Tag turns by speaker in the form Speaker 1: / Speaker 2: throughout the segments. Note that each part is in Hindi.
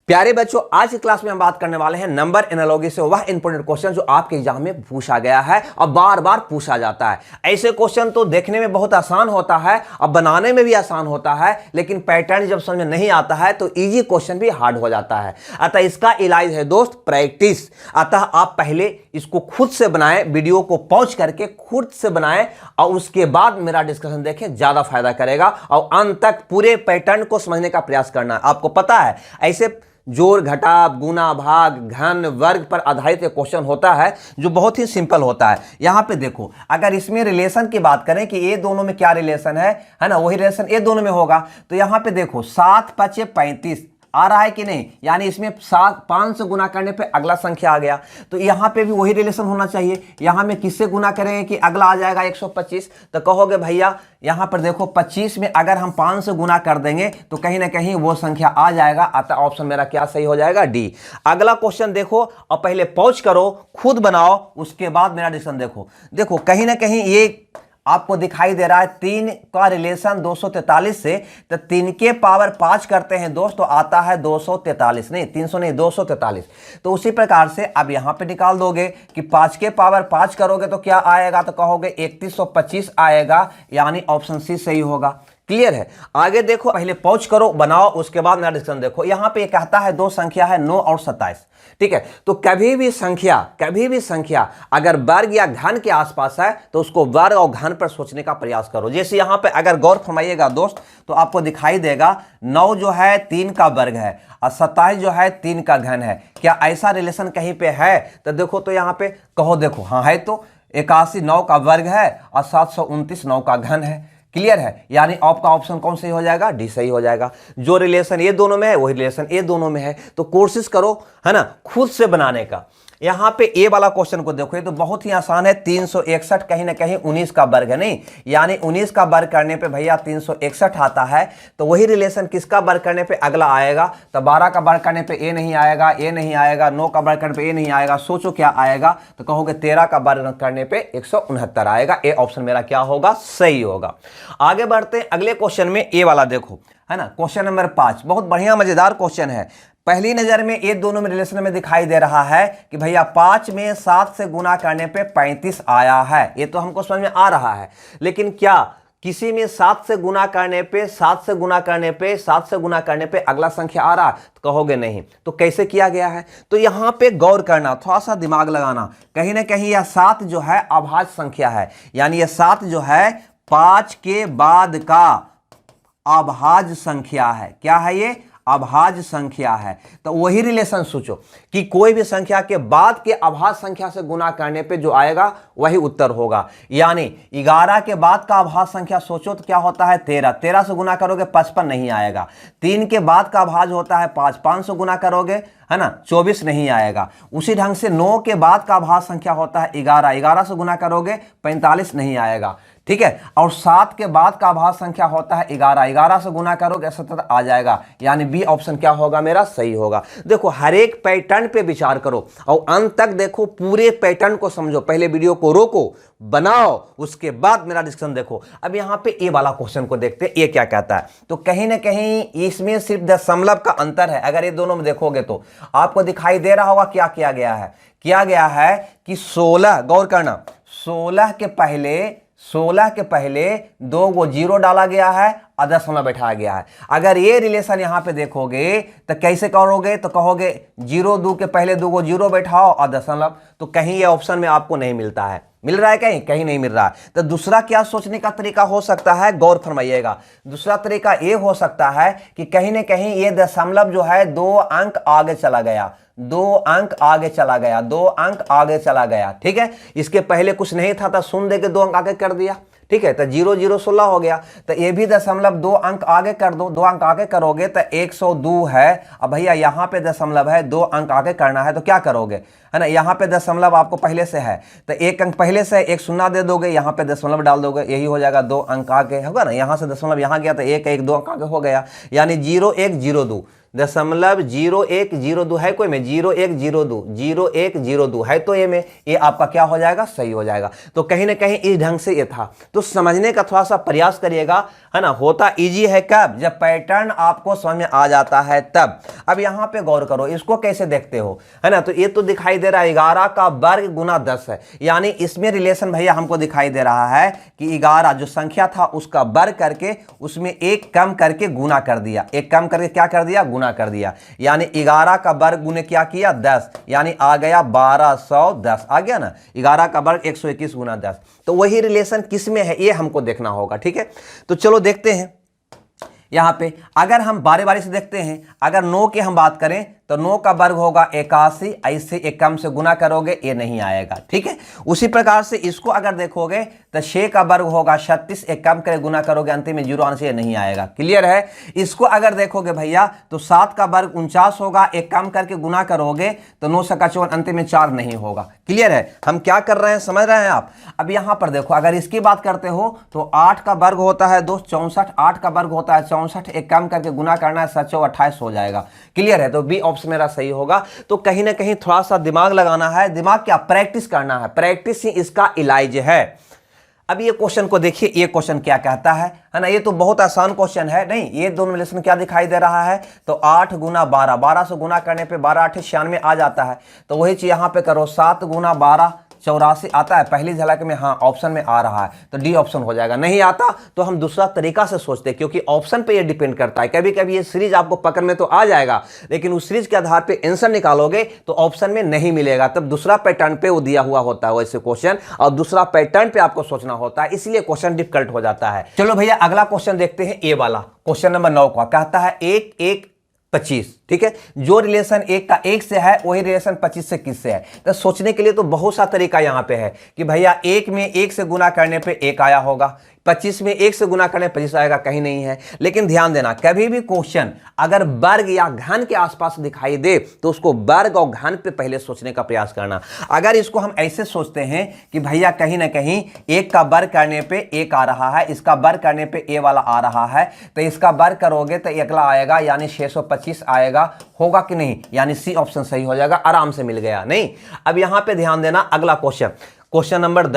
Speaker 1: प्यारे बच्चों, आज की क्लास में हम बात करने वाले हैं नंबर एनालॉजी से वह इंपॉर्टेंट क्वेश्चन जो आपके एग्जाम में पूछा गया है और बार बार पूछा जाता है। ऐसे क्वेश्चन तो देखने में बहुत आसान होता है और बनाने में भी आसान होता है, लेकिन पैटर्न जब समझ में नहीं आता है तो इजी क्वेश्चन भी हार्ड हो जाता है। अतः इसका इलाज है दोस्त प्रैक्टिस। अतः आप पहले इसको खुद से बनाएं, वीडियो को पॉज करके खुद से बनाएं और उसके बाद मेरा डिस्कशन देखें, ज्यादा फायदा करेगा और अंत तक पूरे पैटर्न को समझने का प्रयास करना है। आपको पता है ऐसे जोड़ घटाव गुना भाग घन वर्ग पर आधारित एक क्वेश्चन होता है जो बहुत ही सिंपल होता है। यहां पे देखो, अगर इसमें रिलेशन की बात करें कि ये दोनों में क्या रिलेशन है ना, वही रिलेशन ये दोनों में होगा। तो यहां पे देखो 7 5 35 आ रहा है कि नहीं, यानी इसमें 5 से गुना करने पे अगला संख्या आ गया, तो यहां पे भी वही रिलेशन होना चाहिए। यहां में किससे गुना करेंगे कि अगला आ जाएगा 125, तो कहोगे भैया यहां पर देखो 25 में अगर हम 5 से गुना कर देंगे तो कहीं ना कहीं वो संख्या आ जाएगा। अतः ऑप्शन मेरा क्या सही हो जाएगा, डी। अगला क्वेश्चन देखो और पहले पॉज करो, खुद बनाओ, उसके बाद मेरा डिस्कशन देखो। देखो कहीं ना कहीं ये आपको दिखाई दे रहा है 3 का रिलेशन 243 से, तो 3 के पावर 5 करते हैं दोस्त तो आता है 243, नहीं 300 नहीं 243। तो उसी प्रकार से अब यहां पे निकाल दोगे कि 5 के पावर 5 करोगे तो क्या आएगा, तो कहोगे 3125 आएगा, यानी ऑप्शन सी सही होगा। क्लियर है। आगे देखो, पहले पॉज करो, बनाओ, उसके बाद मेरा डिस्कशन देखो। यहां पे कहता है 2 संख्या है 9 और 27, ठीक है। तो कभी भी संख्या अगर वर्ग या घन के आसपास है तो उसको वर्ग और घन पर सोचने का प्रयास करो। जैसे यहां पे अगर गौर फरमाइएगा दोस्त, तो आपको दिखाई देगा 9 जो है 3 का वर्ग है और 27 जो है 3 का घन है। क्या ऐसा रिलेशन कहीं पे है? तो देखो, तो यहां पे कहो, देखो हाँ है, तो 81 9 का वर्ग है और 729 9 का घन है। क्लियर है, यानी आपका ऑप्शन कौन सही हो जाएगा, डी सही हो जाएगा। जो रिलेशन ये दोनों में है वही रिलेशन ये दोनों में है। तो कोशिश करो है ना खुद से बनाने का। यहां पे ए वाला क्वेश्चन को देखो, ये तो बहुत ही आसान है। 361 कहीं ना कहीं 19 का वर्ग है, नहीं, यानी 19 का वर्ग करने पे भैया 361 आता है। तो वही रिलेशन किसका वर्ग करने पे अगला आएगा, तो 12 का वर्ग करने पे ए नहीं आएगा, ए नहीं आएगा, 9 का वर्ग करने पे ए नहीं आएगा। सोचो क्या आएगा, तो कहोगे 13 का वर्ग करने पे 169 आएगा। ए ऑप्शन मेरा क्या होगा, सही होगा। आगे बढ़ते हैं अगले क्वेश्चन में, ए वाला देखो है ना, क्वेश्चन नंबर 5। बहुत बढ़िया मजेदार क्वेश्चन है। पहली नजर में ये दोनों में रिलेशन में दिखाई दे रहा है कि भैया 5 में 7 से गुना करने पे 35 आया है, ये तो हमको समझ में आ रहा है। लेकिन क्या किसी में 7 से गुना करने पे 7 से गुना करने पे 7 से गुना करने पे अगला संख्या आ रहा, तो कहोगे नहीं। तो कैसे किया गया है, तो यहां पे गौर करना, थोड़ा सा दिमाग लगाना। कहीं ना कहीं यह 7 जो है अभाज्य संख्या है, यानी यह 7 जो है 5 के बाद का अभाज्य संख्या है। क्या है ये, अभाज्य संख्या है। तो वही रिलेशन सोचो कि कोई भी संख्या के बाद के अभाज्य संख्या से गुना करने पे जो आएगा वही उत्तर होगा। यानी 11 के बाद का अभाज्य संख्या सोचो तो क्या होता है 13, 13 से गुना करोगे 55 नहीं आएगा। 3 के बाद का अभाज्य होता है 5, 5 से गुना करोगे है ना 24 नहीं आएगा। उसी ढंग से 9 के बाद का अभाज्य संख्या होता है 11, 11 से गुना करोगे 45 नहीं आएगा, ठीक है। और 7 के बाद का अभाज्य संख्या होता है 11, 11 से गुना करोगे 77 आ जाएगा, यानी बी ऑप्शन क्या होगा मेरा, सही होगा। देखो हर एक पैटर्न पे विचार करो और अंत तक देखो, पूरे पैटर्न को समझो। पहले वीडियो को रोको, बनाओ, उसके बाद मेरा डिस्कशन देखो। अब यहां पे ए वाला क्वेश्चन को देखते हैं, ये क्या कहता है। तो कहीं ना कहीं इसमें सिर्फ दशमलव का अंतर है। अगर ये दोनों में देखोगे तो आपको दिखाई दे रहा होगा क्या किया गया है। किया गया है कि 16, गौर करना, 16 के पहले 2 गो 0 डाला गया है और दशमलव बैठाया गया है। अगर ये रिलेशन यहां पे देखोगे तो कैसे करोगे, तो कहोगे 0 2 के पहले 2 गो 0 बैठाओ और दशमलव। तो कहीं ये ऑप्शन में आपको नहीं मिलता है, मिल रहा है कहीं, कहीं नहीं मिल रहा है। तो दूसरा क्या सोचने का तरीका हो सकता है, गौर फरमाइएगा। दूसरा तरीका ये हो सकता है कि कहीं ना कहीं ये दशमलव जो है 2 अंक आगे चला गया, 2 अंक आगे चला गया, 2 अंक आगे चला गया, ठीक है। इसके पहले कुछ नहीं था तो शून्य दे के 2 अंक आगे कर दिया, ठीक है। तो 0 0 16 हो गया। तो ये भी दशमलव 2 अंक आगे कर दो, 2 अंक आगे करोगे तो 102 है। अब भैया यहाँ पे दशमलव है, 2 अंक आगे करना है तो क्या करोगे, है ना। यहाँ पे दशमलव आपको पहले से है तो 1 अंक पहले से, 1 शून्य दे दोगे, यहाँ पे दशमलव डाल दोगे, यही हो जाएगा 2 अंक आगे होगा ना। यहाँ से दशमलव यहाँ गया तो 1 1 2 अंक आगे हो गया, यानी 0 1 0 2, 0.0102 है कोई में 0102 है तो ये आपका क्या हो जाएगा, सही हो जाएगा। तो कहीं ना कहीं इस ढंग से ये था, तो समझने का थोड़ा सा प्रयास करिएगा, है ना। होता इजी है कब, जब पैटर्न आपको समझ में आ जाता है तब। अब यहां पे गौर करो, इसको कैसे देखते हो, है ना। तो ये तो दिखाई दे रहा है 11 का वर्ग गुना 10 है, यानी इसमें रिलेशन भैया हमको दिखाई दे रहा है कि 11 जो संख्या था उसका वर्ग करके उसमें एक कम करके गुना कर दिया, एक कम करके क्या कर दिया, गुना कर दिया। यानी 11 का वर्ग गुने क्या किया, 10, यानी आ गया 1210, आ गया ना। 11 का वर्ग 121 गुना 10। तो वही रिलेशन किस में है ये हमको देखना होगा, ठीक है। तो चलो देखते हैं यहां पे, अगर हम बारी बारी से देखते हैं। अगर 9 की हम बात करें तो 9 का वर्ग होगा 81, ऐसे एक कम से गुना करोगे ये नहीं आएगा, ठीक है। उसी प्रकार से इसको अगर देखोगे तो 6 का वर्ग होगा 36, एक कम करे गुना करोगे अंतिम में 0 आने से ये नहीं आएगा, क्लियर है। इसको अगर देखोगे भैया तो 7 का वर्ग 49 होगा, एक कम करके गुना करोगे तो 9 से 54 अंतिम में 4 नहीं होगा, क्लियर है। हम क्या कर रहे हैं समझ रहे हैं आप। अब यहां पर देखो, अगर इसकी बात करते हो तो 8 का वर्ग होता है 2 64, 8 का वर्ग होता है 64, एक कम करके गुना करना है 7 28 हो जाएगा, क्लियर है। तो बी ऑप्शन मेरा सही होगा। तो कहीं ना कहीं थोड़ा सा दिमाग लगाना है, दिमाग क्या, प्रैक्टिस करना है, प्रैक्टिस ही इसका इलाज है। अब ये क्वेश्चन को देखिए, ये क्वेश्चन क्या कहता है ना। ये तो बहुत आसान क्वेश्चन है, नहीं ये दोनों रिलेशन क्या दिखाई दे रहा है, तो 8 गुना 12, 12 से गुना करने पे 12 8 96 आ जाता है। तो वही चीज यहां पे करो, 7 गुना 12 84 आता है पहली झलक में, हाँ ऑप्शन में आ रहा है तो डी ऑप्शन हो जाएगा। नहीं आता तो हम दूसरा तरीका से सोचते, क्योंकि ऑप्शन पे ये डिपेंड करता है। कभी कभी ये सीरीज आपको पकड़ में तो आ जाएगा, लेकिन उस सीरीज के आधार पे आंसर निकालोगे तो ऑप्शन में नहीं मिलेगा, तब दूसरा पैटर्न पे वो दिया हुआ होता है वैसे क्वेश्चन, और दूसरा पैटर्न पे आपको सोचना होता है, इसलिए क्वेश्चन डिफिकल्ट हो जाता है। चलो भैया अगला क्वेश्चन देखते हैं, ए वाला क्वेश्चन नंबर 9 का कहता है 1 1 25, ठीक है। जो रिलेशन 1 का 1 से है वही रिलेशन 25 से किससे है। तो सोचने के लिए तो बहुत सा तरीका यहां पे है कि भैया 1 में 1 से गुना करने पे 1 आया होगा, 25 में 1 से गुना करने 25 आएगा, कहीं नहीं है। लेकिन ध्यान देना, कभी भी क्वेश्चन अगर वर्ग या घन के आसपास दिखाई दे तो उसको वर्ग और घन पे पहले सोचने का प्रयास करना। अगर इसको हम ऐसे सोचते हैं कि भैया कहीं ना कहीं 1 का वर्ग करने पे 1 आ रहा है, इसका वर्ग करने पे ए वाला आ रहा है, तो इसका वर्ग करोगे तो अगला आएगा, यानी 625 आएगा, होगा कि नहीं, यानी सी ऑप्शन सही हो जाएगा, आराम से मिल गया। नहीं, अब यहां पे ध्यान देना, अगला क्वेश्चन, क्वेश्चन नंबर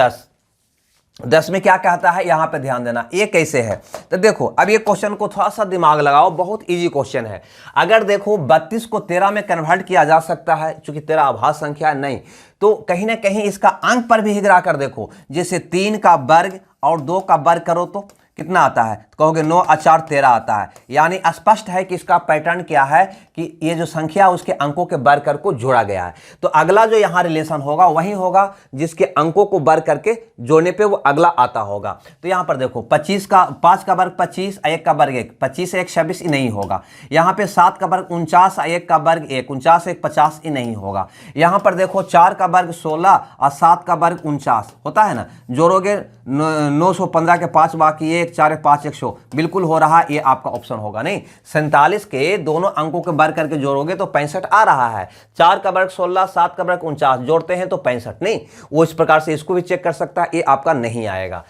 Speaker 1: 10 में क्या कहता है, यहां पे ध्यान देना, ये कैसे है। तो देखो अब ये क्वेश्चन को थोड़ा सा दिमाग लगाओ, बहुत इजी क्वेश्चन है। अगर देखो 32 को 13 में कन्वर्ट किया जा सकता है, चूंकि 13 अभाज्य संख्या है, नहीं तो कहीं ना कहीं इसका अंक पर भी गिरा कर देखो, जैसे 3 का वर्ग और 2 का वर्ग करो तो कितना आता है, तो कहोगे 9 और 4 13 आता है। यानी स्पष्ट है कि इसका पैटर्न क्या है कि ये जो संख्या है उसके अंकों के वर्ग कर को जोड़ा गया है। तो अगला जो यहाँ रिलेशन होगा वही होगा जिसके अंकों को वर्ग करके जोड़ने पे वो अगला आता होगा। तो यहाँ पर देखो 25 का 5 का वर्ग 25, 1 का वर्ग 1, 25 1 26 नहीं होगा। यहाँ पे 7 का वर्ग 49, 1 का वर्ग 1, 49 1 50 नहीं होगा। यहाँ पर देखो 4 का वर्ग 16 और 7 का वर्ग 49 होता है ना, जोड़ोगे 915 के 5 बाकी 1, 4 5 100, बिल्कुल हो रहा है, ये आपका ऑप्शन होगा। नहीं, 47 के दोनों अंकों के वर्ग करके जोड़ोगे तो 65 आ रहा है। 4 का वर्ग 16, 7 का वर्ग 49, जोड़ते हैं तो 65, नहीं वो इस प्रकार से इसको भी चेक कर सकता है, ये आपका नहीं आएगा।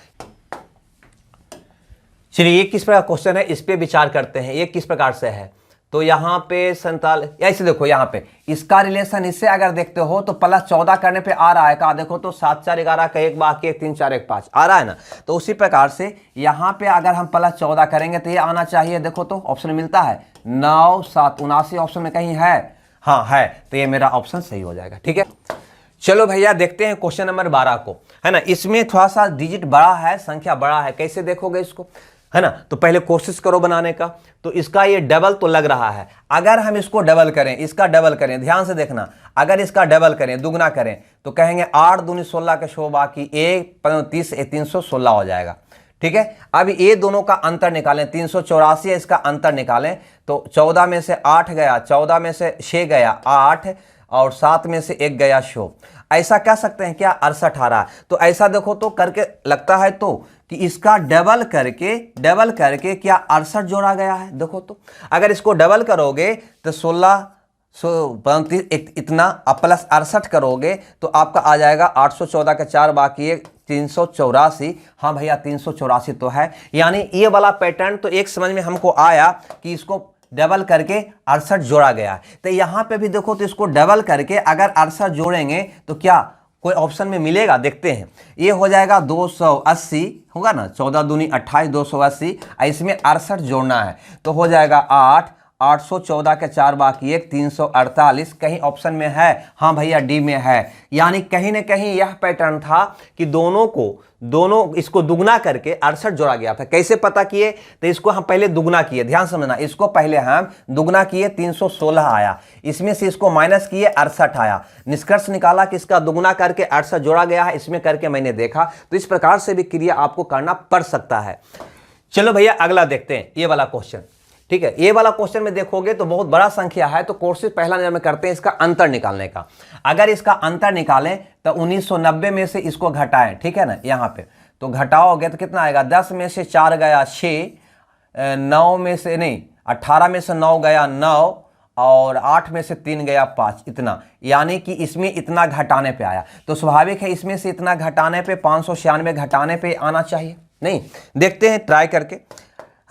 Speaker 1: चलिए ये किस प्रकार क्वेश्चन है, इस पे विचार करते हैं, ये किस प्रकार से है। तो यहाँ पे 47, ऐसे देखो यहाँ पे इसका रिलेशन इससे अगर देखते हो तो +14 करने पे आ रहा है, कहा देखो तो 7 4 11 का 1 बाकी 1 3 4 1 5 आ रहा है ना। तो उसी प्रकार से यहाँ पे अगर हम +14 करेंगे तो ये आना चाहिए, देखो तो ऑप्शन मिलता है 9 7 79 ऑप्शन में कहीं है, हाँ है, तो ये मेरा ऑप्शन सही हो जाएगा। ठीक है, चलो भैया देखते हैं क्वेश्चन नंबर 12 को, है ना। इसमें थोड़ा सा डिजिट बड़ा है, संख्या बड़ा है, कैसे देखोगे इसको, है ना। तो पहले कोशिश करो बनाने का। तो इसका ये डबल तो लग रहा है, अगर हम इसको डबल करें, इसका डबल करें, ध्यान से देखना, अगर इसका डबल करें, दुगना करें, तो कहेंगे 8 दूनी 16 के 100 बाकी 1 30 316 हो जाएगा। ठीक है, अब ये दोनों का अंतर निकालें, 384 है, इसका अंतर निकालें तो 14 में से 8 गया, 14 में से 6 गया 8, और 7 में से 1 गया 100। ऐसा कह सकते हैं क्या, 68 आ रहा है। तो ऐसा देखो तो करके लगता है तो कि इसका डबल करके क्या 68 जोड़ा गया है। देखो तो अगर इसको डबल करोगे तो 16 इतना प्लस 68 करोगे तो आपका आ जाएगा 814 के 4 बाकी 1 384। हाँ भैया 384 तो है, यानी ये वाला पैटर्न तो एक समझ में हमको आया कि इसको डबल करके 68 जोड़ा गया है। तो यहां पे भी देखो तो इसको डबल करके अगर 68 जोड़ेंगे तो क्या कोई ऑप्शन में मिलेगा, देखते हैं। ये हो जाएगा 280 होगा ना, 14 दूनी 28, 280, इसमें 68 जोड़ना है तो हो जाएगा 8, 814 के 4 बाकी 1, 348। कहीं ऑप्शन में है? हाँ भैया डी में है। यानी कहीं ना कहीं यह पैटर्न था कि दोनों इसको दुगना करके 68 जोड़ा गया था। कैसे पता किए? तो इसको हम पहले दुगना किए, ध्यान समझना, इसको पहले हम दुगना किए 316 आया, इसमें से इसको माइनस किए 68 आया, निष्कर्ष निकाला कि इसका दुगना करके 68 जोड़ा गया है, इसमें करके मैंने देखा। तो इस प्रकार से भी क्रिया आपको करना पड़ सकता है। चलो भैया अगला देखते हैं, ये वाला क्वेश्चन। ठीक है, ये वाला क्वेश्चन में देखोगे तो बहुत बड़ा संख्या है, तो कोशिश पहला नजर में करते हैं इसका अंतर निकालने का। अगर इसका अंतर निकालें तो 1990 में से इसको घटाएं, ठीक है ना, यहाँ पे तो घटाओगे तो कितना आएगा, 10 में से 4 गया 6, 9 में से नहीं 18 में से 9 गया 9, और 8 में से 3 गया 5, इतना। यानी कि इसमें इतना घटाने पे आया, तो स्वाभाविक है इसमें से इतना घटाने पे 596 घटाने पे आना चाहिए। नहीं, देखते हैं ट्राई करके,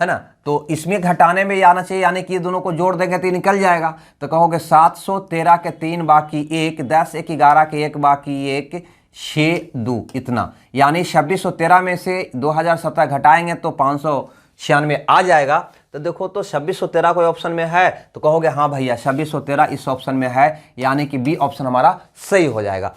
Speaker 1: है ना। तो इसमें घटाने में आना चाहिए, यानी कि ये दोनों को जोड़ देंगे तो निकल जाएगा। तो कहोगे 713 के 3 बाकी 1, 10 1 11 के 1 बाकी 1, 6 2, इतना। यानी 2613 में से 2017 घटाएंगे तो 596 आ जाएगा। तो देखो तो 2613 कोई ऑप्शन में है? तो कहोगे हाँ भैया 2613 इस ऑप्शन में है, यानी कि बी ऑप्शन हमारा सही हो जाएगा।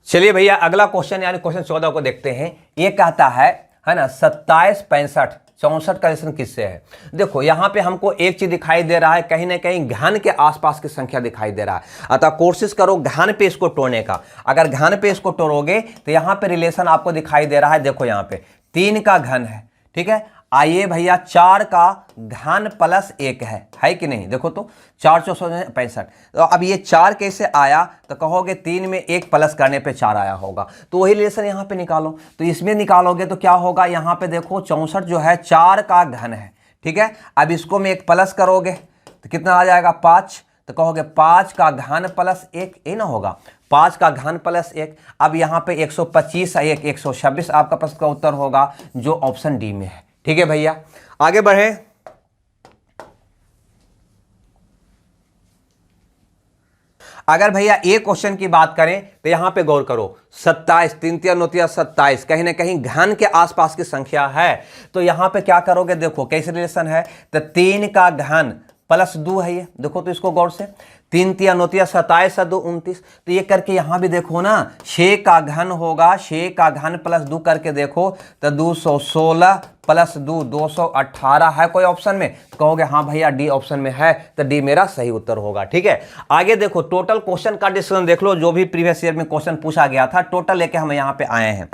Speaker 1: चलिए भैया अगला क्वेश्चन यानी क्वेश्चन 14 को देखते हैं। ये कहता है ना 27 65 64 का रिलेशन किससे है? देखो यहां पे हमको एक चीज दिखाई दे रहा है, कहीं ना कहीं घन के आसपास की संख्या दिखाई दे रहा है। अतः कोशिश करो घन पे इसको तोड़ने का। अगर घन पे इसको तोड़ोगे तो यहां पे रिलेशन आपको दिखाई दे रहा है। देखो यहां पे 3 का घन है, ठीक है। आइए भैया 4 का घन प्लस 1 है कि नहीं? देखो तो 4 4 65। तो अब ये 4 कैसे आया? तो कहोगे 3 में 1 प्लस करने पे 4 आया होगा, तो वही रिलेशन यहाँ पे निकालो। तो इसमें निकालोगे तो क्या होगा, यहाँ पे देखो 64 जो है 4 का घन है, ठीक है। अब इसको में 1 प्लस करोगे तो कितना आ जाएगा 5। तो कहोगे 5 का घन प्लस 1, ये ना होगा 5 का घन प्लस 1। अब यहाँ पे 125 1 126 आपका प्रश्न का उत्तर होगा, जो ऑप्शन डी में है। ठीक है भैया आगे बढ़े। अगर भैया ए क्वेश्चन की बात करें तो यहां पे गौर करो, 27 3 3 9 27 कहीं ना कहीं घन के आसपास की संख्या है। तो यहां पे क्या करोगे, देखो कैसे रिलेशन है। तो 3 का घन प्लस 2 है ये, देखो तो इसको गौर से, 3 3 9 27 2 29। तो ये करके यहां भी देखो ना 6 का घन होगा, 6 का घन प्लस 2 करके देखो तो 216 प्लस 2 218 है कोई ऑप्शन में? तो कहोगे हाँ भैया डी ऑप्शन में है, तो डी मेरा सही उत्तर होगा। ठीक है आगे देखो, टोटल क्वेश्चन का डिस्कशन देख लो, जो भी प्रीवियस ईयर में क्वेश्चन पूछा गया था टोटल लेके हम यहाँ पे आए हैं।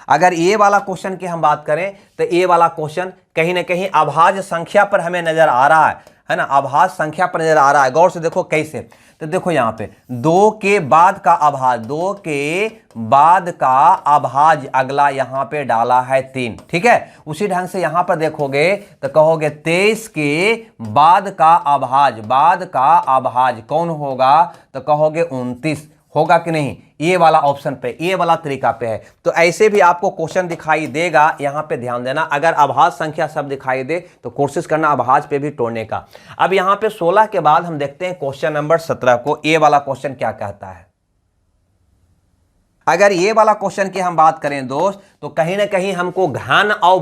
Speaker 1: अगर ये वाला क्वेश्चन की हम बात करें तो ये वाला क्वेश्चन कहीं ना कहीं अभाज्य संख्या पर हमें नजर आ रहा है ना, अभाज्य संख्या पर नजर आ रहा है। गौर से देखो कैसे। तो देखो यहाँ पे 2 के बाद का अभाज्य, 2 के बाद का अभाज्य अगला यहाँ पे डाला है 3, ठीक है। उसी ढंग से यहाँ पर देखोगे तो कहोगे 23 के बाद का अभाज्य, बाद का अभाज्य कौन होगा? तो कहोगे 29 होगा कि नहीं? ये वाला ऑप्शन पे, ये वाला तरीका पे है। तो ऐसे भी आपको क्वेश्चन दिखाई देगा, यहां पे ध्यान देना। अगर अभाज्य संख्या सब दिखाई दे तो कोशिश करना अभाज्य पे भी तोड़ने का। अब यहां पे 16 के बाद हम देखते हैं क्वेश्चन नंबर 17 को, ये वाला क्वेश्चन क्या कहता है। अगर ये वाला क्वेश्चन की हम बात करें दोस्त, तो कहीं ना कहीं हमको घन और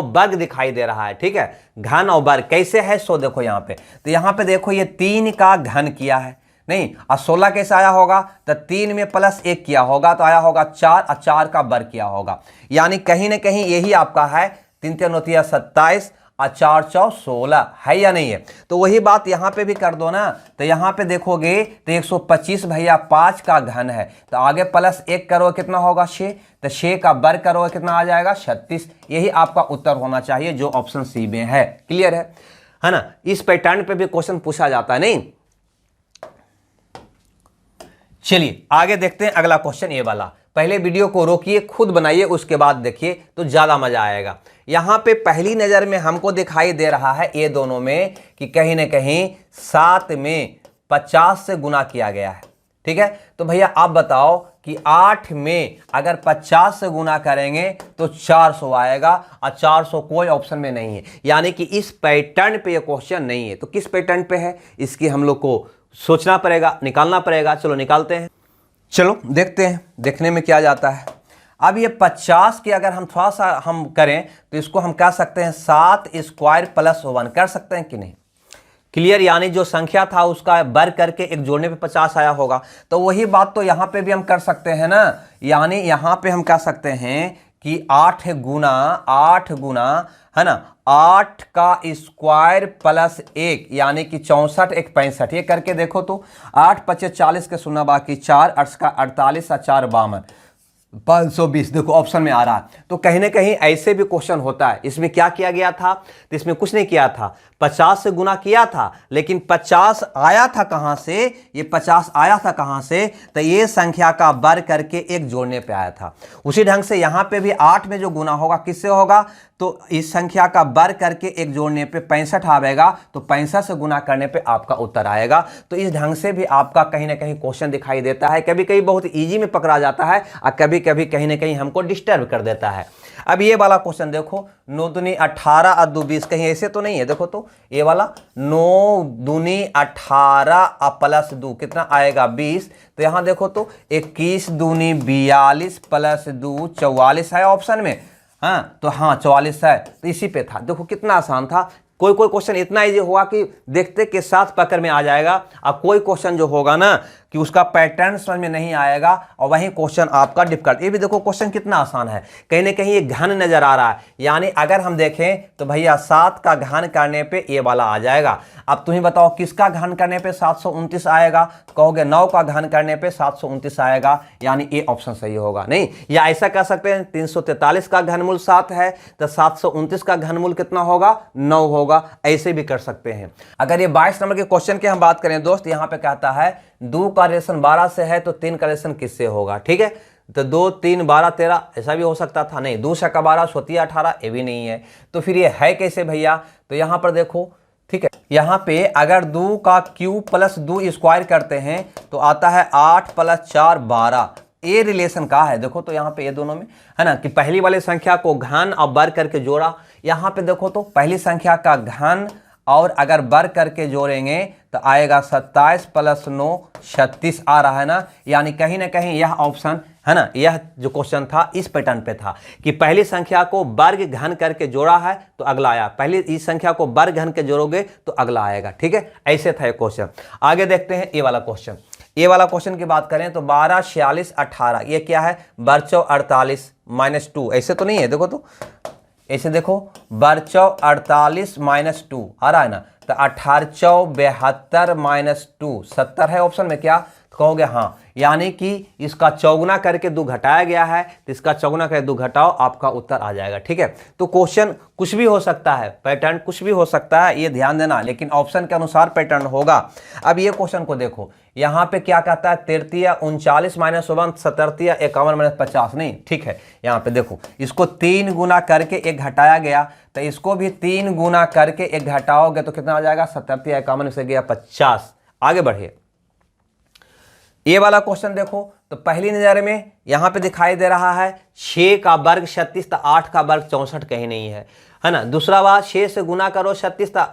Speaker 1: वर्ग दिखाई दे रहा है, ठीक है। घन और वर्ग कैसे है सो देखो यहाँ पे। तो यहाँ पे देखो ये 3 का घन किया है, नहीं, और 16 कैसे आया होगा? तो 3 में प्लस 1 किया होगा तो आया होगा 4, और 4 का वर्ग किया होगा। यानी कहीं ना कहीं यही आपका है, 3 3 9 27 और 4 4 16 है या नहीं है? तो वही बात यहाँ पे भी कर दो ना। तो यहाँ पे देखोगे तो 125 भैया 5 का घन है, तो आगे प्लस 1 करो कितना होगा 6, तो 6 का वर्ग करो कितना आ जाएगा 36। यही आपका उत्तर होना चाहिए, जो ऑप्शन सी में है। क्लियर है ना? इस पैटर्न पे भी क्वेश्चन पूछा जाता है। नहीं, चलिए आगे देखते हैं अगला क्वेश्चन, ये वाला। पहले वीडियो को रोकिए, खुद बनाइए, उसके बाद देखिए तो ज्यादा मजा आएगा। यहां पे पहली नजर में हमको दिखाई दे रहा है ये दोनों में कि कहीं ना कहीं 7 में 50 से गुना किया गया है, ठीक है। तो भैया आप बताओ कि 8 में अगर 50 से गुना करेंगे तो 400 आएगा, और 400 कोई ऑप्शन में नहीं है, यानी कि इस पैटर्न पे ये क्वेश्चन नहीं है। तो किस पैटर्न पे है इसकी हम लोग को सोचना पड़ेगा, निकालना पड़ेगा। चलो निकालते हैं, चलो देखते हैं देखने में क्या जाता है। अब ये 50 की अगर हम थोड़ा सा हम करें तो इसको हम कह सकते हैं 7 स्क्वायर प्लस 1, कर सकते हैं कि नहीं? क्लियर, यानी जो संख्या था उसका वर्ग करके एक जोड़ने पे 50 आया होगा। तो वही बात तो यहाँ पे भी हम कर सकते हैं ना, यानी यहाँ पे हम कह सकते हैं कि 8 गुना है ना 8 का स्क्वायर प्लस 1 यानी कि 64 एक 65। ये करके देखो तो 8 पचे 40 के सुना बाकी 4 8 का 48 और 4 52 520। देखो ऑप्शन में आ रहा है। तो कहीं ना कहीं ऐसे भी क्वेश्चन होता है। इसमें क्या किया गया था? तो इसमें कुछ नहीं किया था, 50 से गुना किया था, लेकिन 50 आया था कहां से? ये 50 आया था कहां से? तो ये संख्या का वर्ग करके एक जोड़ने पे आया था। उसी ढंग से यहां पे भी 8 में जो गुना होगा किससे होगा? तो इस संख्या का वर्ग करके एक जोड़ने पे 65 आएगा, तो 65 से गुना करने पे आपका उत्तर आएगा। तो इस ढंग से भी आपका कहीं ना कहीं क्वेश्चन दिखाई देता है। कभी कभी बहुत इजी में पकड़ा जाता है और कभी कभी कहीं ना कहीं हमको डिस्टर्ब कर देता है। अब ये वाला क्वेश्चन देखो, 9 दूनी 18 और 2 20, कहीं ऐसे तो नहीं है। देखो तो ये वाला 9 दूनी 18 और प्लस 2 कितना आएगा? 20। तो यहां देखो तो 21 दूनी 42 प्लस 2 44 है ऑप्शन में। हाँ तो हाँ 44 है, तो इसी पे था। देखो कितना आसान था। कोई कोई क्वेश्चन इतना इजी होगा कि देखते के साथ पकड़ में आ जाएगा, और कोई क्वेश्चन जो होगा ना कि उसका पैटर्न समझ में नहीं आएगा और वही क्वेश्चन आपका डिफिकल्ट। ये भी देखो क्वेश्चन कितना आसान है, कहीं ना कहीं ये घन नजर आ रहा है। यानी अगर हम देखें तो भैया 7 का घन करने पे ये वाला आ जाएगा। अब तुम्हें बताओ किसका घन करने पे 729 आएगा? तो कहोगे 9 का घन करने पे 729 आएगा, यानी ये ऑप्शन सही होगा। नहीं, या ऐसा कह सकते हैं 343 का घनमूल 7 है तो 729 का घनमूल कितना होगा? 9 होगा। ऐसे भी कर सकते हैं। अगर ये 22 नंबर के क्वेश्चन की हम बात करें दोस्त, यहाँ पे कहता है 2 का रिलेशन 12 से है तो 3 का रिलेशन किससे होगा? ठीक है, तो 2 3 12 13 ऐसा भी हो सकता था। नहीं, 2 का 12 सोती 18, ये भी नहीं है। तो फिर ये है कैसे भैया? तो यहाँ पर देखो, ठीक है, यहाँ पे अगर 2 का क्यूब प्लस 2 स्क्वायर करते हैं तो आता है 8 प्लस 4 12। ये रिलेशन का है। देखो तो यहाँ पे ये दोनों में है ना कि पहली वाली संख्या को घन और वर्ग करके जोड़ा। यहाँ पे देखो तो पहली संख्या का घन और अगर वर्ग करके जोड़ेंगे तो आएगा 27 प्लस 9 36 आ रहा है ना। यानी कहीं ना कहीं यह ऑप्शन है ना, यह जो क्वेश्चन था इस पैटर्न पे था कि पहली संख्या को वर्ग घन करके जोड़ा है तो अगला आया, पहले इस संख्या को वर्ग घन के जोड़ोगे तो अगला आएगा। ठीक है, ऐसे था ये क्वेश्चन। आगे देखते हैं ये वाला क्वेश्चन। ये वाला क्वेश्चन की बात करें तो 12 46 18, ये क्या है? 12 48 माइनस 2, ऐसे तो नहीं है। देखो तो ऐसे देखो 12 48 माइनस 2 आ रहा है ना, तो 18 72 माइनस 2 70 है ऑप्शन में। क्या तो कहोगे? हाँ, यानी कि इसका चौगुना करके 2 घटाया गया है, तो इसका चौगुना करके 2 घटाओ, आपका उत्तर आ जाएगा। ठीक है, तो क्वेश्चन कुछ भी हो सकता है, पैटर्न कुछ भी हो सकता है, ये ध्यान देना, लेकिन ऑप्शन के अनुसार पैटर्न होगा। अब ये क्वेश्चन को देखो, यहाँ पे क्या कहता है? 33 39 माइनस 1 77 51 माइनस 50। नहीं, ठीक है, यहाँ पे देखो इसको 3 गुना करके एक घटाया गया, तो इसको भी 3 गुना करके एक घटाओगे तो कितना आ जाएगा? 77 51 से गया 50। आगे बढ़िए, ये वाला क्वेश्चन देखो तो पहली नजर में यहां पे दिखाई दे रहा है 6 का वर्ग 36, तो 8 का वर्ग 64 कहीं नहीं है ना। दूसरा बात 6 से गुना करो 36,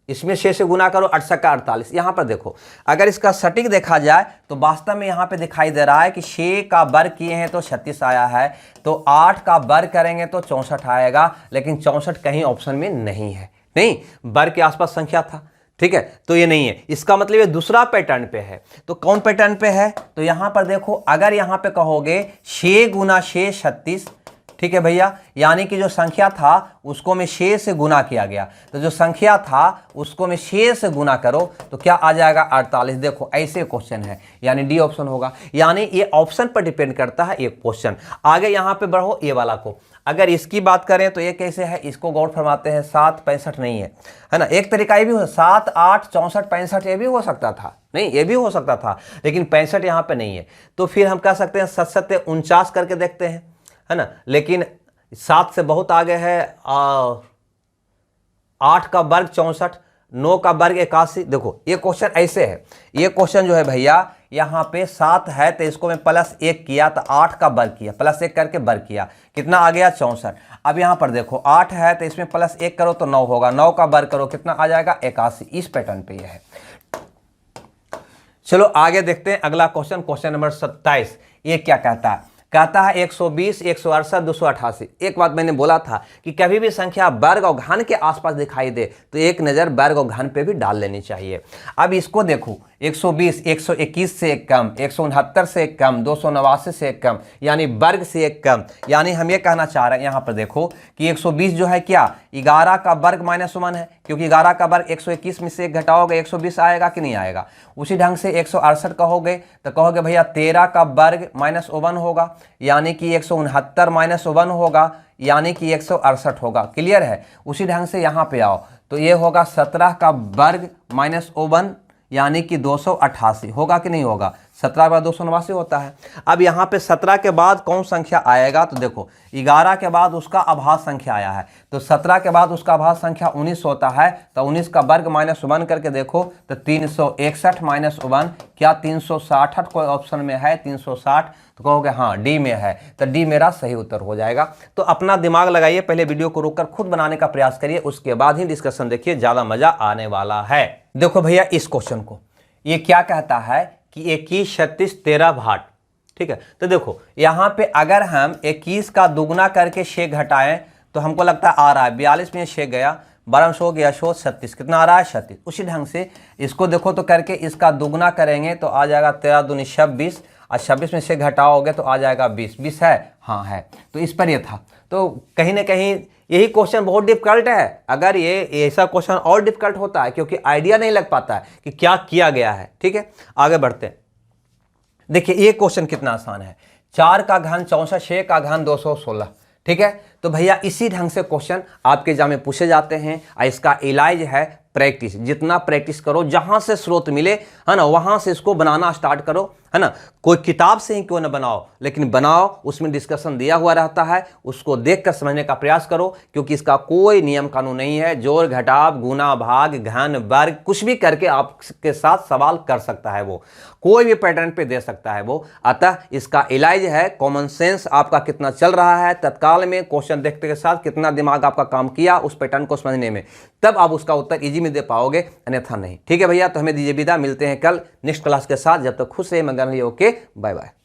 Speaker 1: इसमें 6 से गुना करो 8 का 48। यहां पर देखो अगर इसका सटीक देखा जाए तो वास्तव में यहां पे दिखाई दे रहा है कि 6 का वर्ग किए हैं तो 36 आया है, तो 8 का वर्ग करेंगे तो 64 आएगा, लेकिन 64 कहीं ऑप्शन में नहीं है। नहीं, वर्ग के आसपास संख्या था। ठीक है, तो ये नहीं है, इसका मतलब ये दूसरा पैटर्न पे है। तो कौन पैटर्न पे है? तो यहां पर देखो, अगर यहां पे कहोगे 6 गुना 6 36, ठीक है भैया, यानी कि जो संख्या था उसको में 6 से गुना किया गया, तो जो संख्या था उसको में 6 से गुना करो तो क्या आ जाएगा? 48। देखो ऐसे क्वेश्चन है, यानी डी ऑप्शन होगा। यानी ये ऑप्शन पर डिपेंड करता है ये क्वेश्चन। आगे यहां पे बढ़ो, ये वाला को अगर इसकी बात करें तो ये कैसे है, इसको गौर फरमाते हैं। 7 65 नहीं है ना, एक तरीका ये भी हो 7 8 64 65 ये भी हो सकता था। नहीं, ये भी हो सकता था, लेकिन 65 यहाँ पे नहीं है। तो फिर हम कह सकते हैं 7 7 49 करके देखते हैं, है ना, लेकिन 7 से बहुत आगे है। 8 का वर्ग 64, 9 का वर्ग 81। देखो ये क्वेश्चन ऐसे है, ये क्वेश्चन जो है भैया यहाँ पे 7 है तो इसको मैं +1 किया तो 8 का वर्ग किया, +1 करके वर्ग किया, कितना आ गया 64। अब यहाँ पर देखो 8 है तो इसमें +1 करो तो 9 होगा, 9 का वर्ग करो कितना आ जाएगा 81। इस पैटर्न पे ये है। चलो आगे देखते हैं अगला क्वेश्चन, क्वेश्चन नंबर 27। ये क्या कहता है? कहता है 120, 168, 288। एक बात मैंने बोला था कि कभी भी संख्या वर्ग और घन के आसपास दिखाई दे तो एक नज़र वर्ग और घन पे भी डाल लेनी चाहिए। अब इसको देखो 120 121 से एक कम, 169 से एक कम, 289 से एक कम, यानी वर्ग से एक कम। यानी हम ये कहना चाह रहे हैं यहाँ पर देखो कि 120 जो है क्या 11 का वर्ग -1 है, क्योंकि 11 का वर्ग 121 में से एक घटाओगे 120 आएगा कि नहीं आएगा। उसी ढंग से 168 कहोगे तो कहोगे भैया 13 का वर्ग -1 होगा, यानी कि 169 -1 होगा, यानी कि 168 होगा। क्लियर है? उसी ढंग से यहाँ पे आओ तो ये होगा 17 का वर्ग -1 यानी कि 288 होगा कि नहीं होगा। 17 के बाद 289 होता है। अब यहाँ पे 17 के बाद कौन संख्या आएगा तो देखो 11 के बाद उसका अभाज्य संख्या आया है तो 17 के बाद उसका अभाज्य संख्या 19 होता है। तो 19 का वर्ग -1 करके देखो तो 361 -1 क्या 368 कोई ऑप्शन में है 360 तो कहोगे हाँ डी में है, तो डी मेरा सही उत्तर हो जाएगा। तो अपना दिमाग लगाइए, पहले वीडियो को रोककर खुद बनाने का प्रयास करिए, उसके बाद ही डिस्कशन देखिए, ज़्यादा मजा आने वाला है। देखो भैया इस क्वेश्चन को, ये क्या कहता है कि 21, 36, 13 भाट। ठीक है, तो देखो यहाँ पे अगर हम 21 का दुगना करके 6 घटाएं तो हमको लगता है आ रहा है 42 में 6 गया, 12 100 गया 36, कितना आ रहा है 36। उसी ढंग से इसको देखो तो करके इसका दुगना करेंगे तो आ जाएगा 13 दूनी 26 और 26 में से घटाओगे तो आ जाएगा 20। 20 है? हाँ है। तो इस पर ये था। तो कहीं ना कहीं यही क्वेश्चन बहुत डिफिकल्ट है। अगर ये ऐसा क्वेश्चन और डिफिकल्ट होता है क्योंकि आइडिया नहीं लग पाता है कि क्या किया गया है। ठीक है, आगे बढ़ते हैं। देखिए ये क्वेश्चन कितना आसान है। 4 का घन 64, 6 का घन 216। ठीक है, तो भैया इसी ढंग से क्वेश्चन आपके एग्जाम में पूछे जाते हैं और इसका इलाज है प्रैक्टिस। जितना प्रैक्टिस करो, जहां से स्रोत मिले है ना वहां से इसको बनाना स्टार्ट करो, है ना। कोई किताब से ही क्यों ना बनाओ, लेकिन बनाओ, उसमें डिस्कशन दिया हुआ रहता है, उसको देखकर समझने का प्रयास करो, क्योंकि इसका कोई नियम कानून नहीं है। जोड़ घटाव गुना भाग घन वर्ग कुछ भी करके आपके साथ सवाल कर सकता है, वो कोई भी पैटर्न पे दे सकता है वो। अतः इसका इलाज है कॉमन सेंस आपका कितना चल रहा है, तत्काल में क्वेश्चन देखते के साथ कितना दिमाग आपका काम किया उस पैटर्न को समझने में, तब आप उसका उत्तर इजी में दे पाओगे, अन्यथा नहीं। ठीक है भैया, तो हमें दीजिए विदा, मिलते हैं कल नेक्स्ट क्लास के साथ। जब तक खुश रहिए, मगन रहिए। Okay, bye bye.